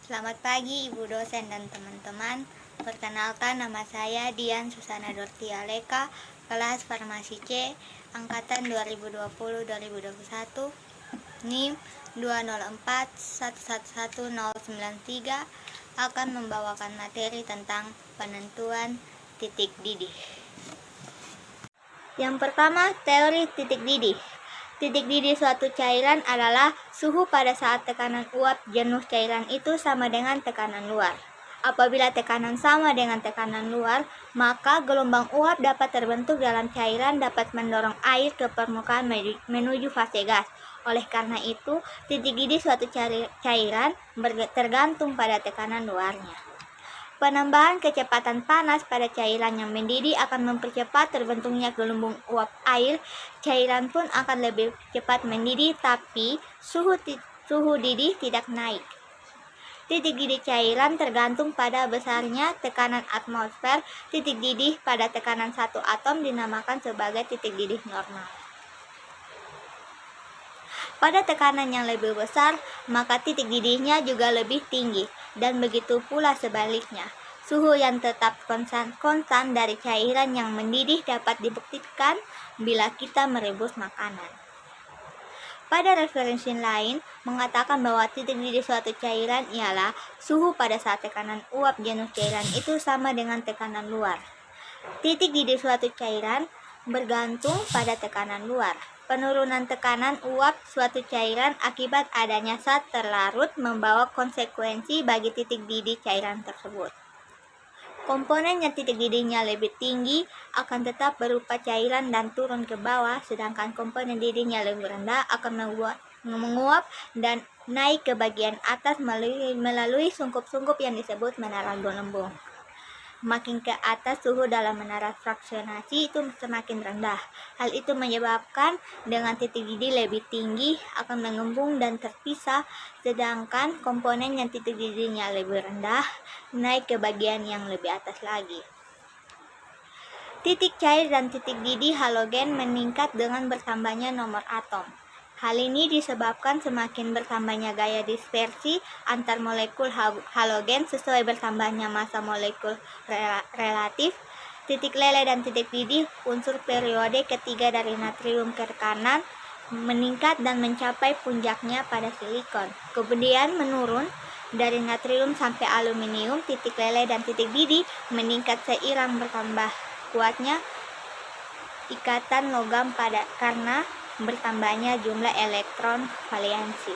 Selamat pagi Ibu dosen dan teman-teman. Perkenalkan, nama saya Dian Susana Dortialeka, kelas Farmasi C, angkatan 2020-2021, NIM 204111093, akan membawakan materi tentang penentuan titik didih. Yang pertama, teori titik didih. Titik didih suatu cairan adalah suhu pada saat tekanan uap jenuh cairan itu sama dengan tekanan luar. Apabila tekanan sama dengan tekanan luar, maka gelombang uap dapat terbentuk dalam cairan dapat mendorong air ke permukaan menuju fase gas. Oleh karena itu, titik didih suatu cairan tergantung pada tekanan luarnya. Penambahan kecepatan panas pada cairan yang mendidih akan mempercepat terbentuknya gelombang uap air. Cairan pun akan lebih cepat mendidih, tapi suhu didih tidak naik. Titik didih cairan tergantung pada besarnya tekanan atmosfer. Titik didih pada tekanan 1 atom dinamakan sebagai titik didih normal. Pada tekanan yang lebih besar, maka titik didihnya juga lebih tinggi, dan begitu pula sebaliknya. Suhu yang tetap konstan dari cairan yang mendidih dapat dibuktikan bila kita merebus makanan. Pada referensi lain, mengatakan bahwa titik didih suatu cairan ialah suhu pada saat tekanan uap jenuh cairan itu sama dengan tekanan luar. Titik didih suatu cairan bergantung pada tekanan luar. Penurunan tekanan uap suatu cairan akibat adanya zat terlarut membawa konsekuensi bagi titik didih cairan tersebut. Komponen yang titik didihnya lebih tinggi akan tetap berupa cairan dan turun ke bawah, sedangkan komponen didihnya lebih rendah akan menguap dan naik ke bagian atas melalui sungkup-sungkup yang disebut menara gelembung. Makin ke atas suhu dalam menara fraksionasi itu semakin rendah. Hal itu menyebabkan dengan titik didih lebih tinggi akan mengembung dan terpisah, sedangkan komponen yang titik didihnya lebih rendah naik ke bagian yang lebih atas lagi. Titik cair dan titik didih halogen meningkat dengan bertambahnya nomor atom. Hal ini disebabkan semakin bertambahnya gaya dispersi antar molekul halogen sesuai bertambahnya massa molekul relatif. Titik lele dan titik didih unsur periode ketiga dari natrium ke kanan meningkat dan mencapai puncaknya pada silikon. Kemudian menurun dari natrium sampai aluminium. Titik lele dan titik didih meningkat seiring bertambah kuatnya ikatan logam karena bertambahnya jumlah elektron valensi.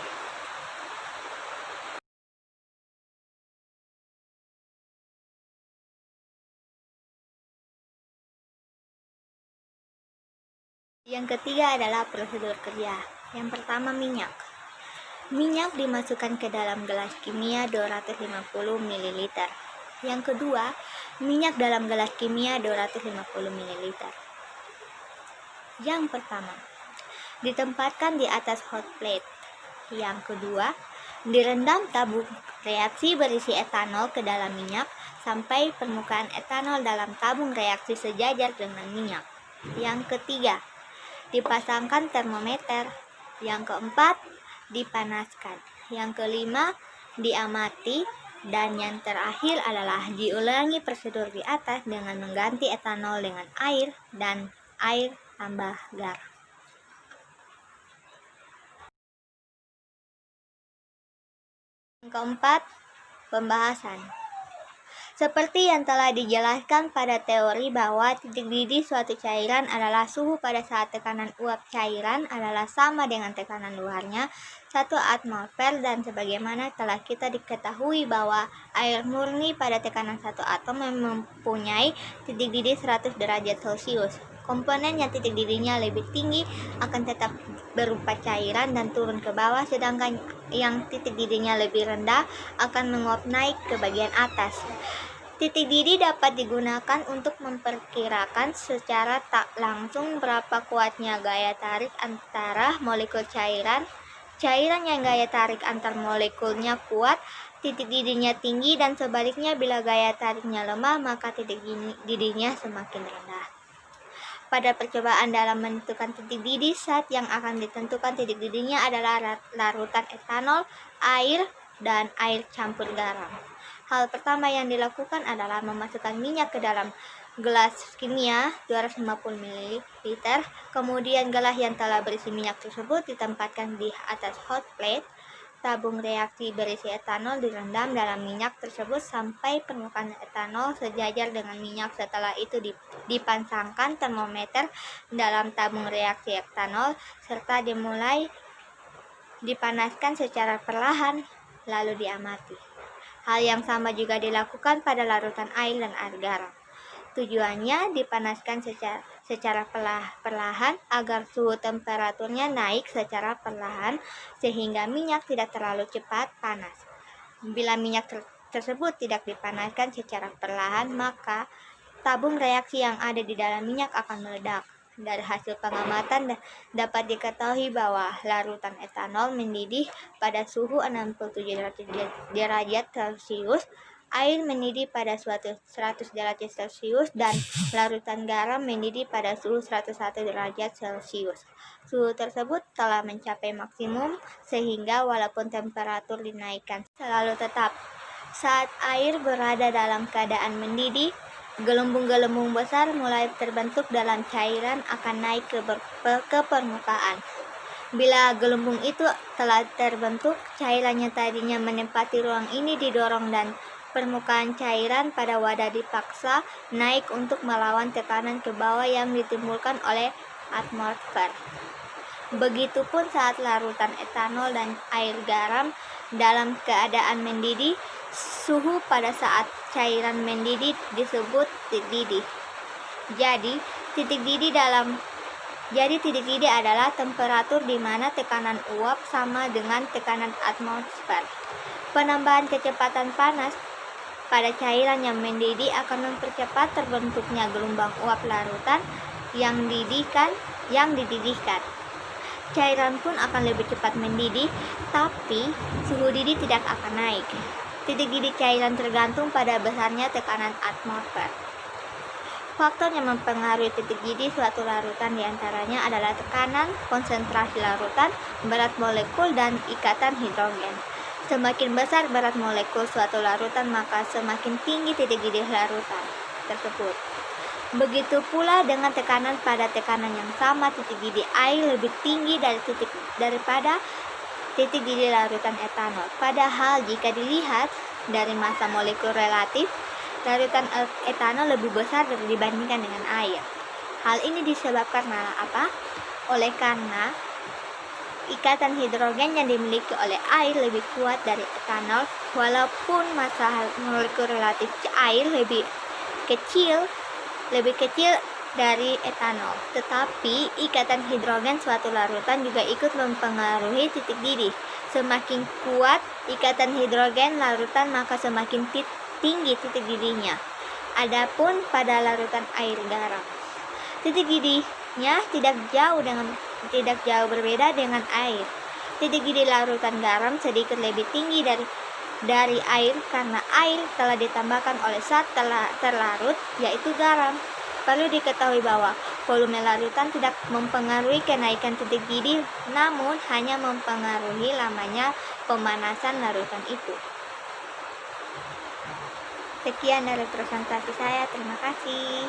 Yang ketiga adalah prosedur kerja. Yang pertama, minyak. Minyak dimasukkan ke dalam gelas kimia 250 ml. Yang kedua, minyak dalam gelas kimia 250 ml. Yang pertama, ditempatkan di atas hot plate. Yang kedua, direndam tabung reaksi berisi etanol ke dalam minyak sampai permukaan etanol dalam tabung reaksi sejajar dengan minyak. Yang ketiga, dipasangkan termometer. Yang keempat, dipanaskan. Yang kelima, diamati. Dan yang terakhir adalah diulangi prosedur di atas dengan mengganti etanol dengan air dan air tambah garam. Yang keempat, pembahasan. Seperti yang telah dijelaskan pada teori bahwa titik didih suatu cairan adalah suhu pada saat tekanan uap cairan adalah sama dengan tekanan luarnya 1 atmosfer, dan sebagaimana telah kita diketahui bahwa air murni pada tekanan 1 atom mempunyai titik didih 100 derajat Celcius. Komponen yang titik didihnya lebih tinggi akan tetap berupa cairan dan turun ke bawah, sedangkan yang titik didihnya lebih rendah akan menguap naik ke bagian atas. Titik didih dapat digunakan untuk memperkirakan secara tak langsung berapa kuatnya gaya tarik antara molekul cairan. Cairan yang gaya tarik antar molekulnya kuat, titik didihnya tinggi, dan sebaliknya bila gaya tariknya lemah, maka titik didihnya semakin rendah. Pada percobaan dalam menentukan titik didih, zat yang akan ditentukan titik didihnya adalah larutan etanol, air, dan air campur garam. Hal pertama yang dilakukan adalah memasukkan minyak ke dalam gelas kimia 250 ml. Kemudian gelas yang telah berisi minyak tersebut ditempatkan di atas hot plate. Tabung reaksi berisi etanol direndam dalam minyak tersebut sampai permukaan etanol sejajar dengan minyak. Setelah itu dipasangkan termometer dalam tabung reaksi etanol serta dimulai dipanaskan secara perlahan lalu diamati. Hal yang sama juga dilakukan pada larutan air dan air garam. Tujuannya dipanaskan secara perlahan agar suhu temperaturnya naik secara perlahan sehingga minyak tidak terlalu cepat panas. Bila minyak tersebut tidak dipanaskan secara perlahan, maka tabung reaksi yang ada di dalam minyak akan meledak. Dari hasil pengamatan dapat diketahui bahwa larutan etanol mendidih pada suhu 67 derajat Celcius, air mendidih pada 100 derajat Celcius, dan larutan garam mendidih pada suhu 101 derajat Celcius. Suhu tersebut telah mencapai maksimum sehingga walaupun temperatur dinaikkan selalu tetap. Saat air berada dalam keadaan mendidih, gelembung-gelembung besar mulai terbentuk dalam cairan akan naik ke permukaan. Bila gelembung itu telah terbentuk, cairan yang tadinya menempati ruang ini didorong dan permukaan cairan pada wadah dipaksa naik untuk melawan tekanan ke bawah yang ditimbulkan oleh atmosfer. Begitupun saat larutan etanol dan air garam dalam keadaan mendidih, suhu pada saat cairan mendidih disebut titik didih. Jadi titik didih adalah temperatur di mana tekanan uap sama dengan tekanan atmosfer. Penambahan kecepatan panas pada cairan yang mendidih akan mempercepat terbentuknya gelombang uap larutan yang dididihkan. Cairan pun akan lebih cepat mendidih, tapi suhu didih tidak akan naik. Titik didih cairan tergantung pada besarnya tekanan atmosfer. Faktor yang mempengaruhi titik didih suatu larutan diantaranya adalah tekanan, konsentrasi larutan, berat molekul, dan ikatan hidrogen. Semakin besar berat molekul suatu larutan, maka semakin tinggi titik didih larutan tersebut. Begitu pula dengan tekanan. Pada tekanan yang sama, titik didih air lebih tinggi daripada titik didih larutan etanol. Padahal jika dilihat dari massa molekul relatif, larutan etanol lebih besar dibandingkan dengan air. Hal ini disebabkan karena apa? Oleh karena ikatan hidrogen yang dimiliki oleh air lebih kuat dari etanol, walaupun massa molekul relatif air lebih kecil dari etanol. Tetapi ikatan hidrogen suatu larutan juga ikut mempengaruhi titik didih. Semakin kuat ikatan hidrogen larutan, maka semakin tinggi titik didihnya. Adapun pada larutan air garam, titik didihnya tidak jauh berbeda dengan air. Titik didih larutan garam sedikit lebih tinggi dari air karena air telah ditambahkan oleh zat terlarut, yaitu garam. Perlu diketahui bahwa volume larutan tidak mempengaruhi kenaikan titik didih, namun hanya mempengaruhi lamanya pemanasan larutan itu. Sekian dari presentasi saya, terima kasih.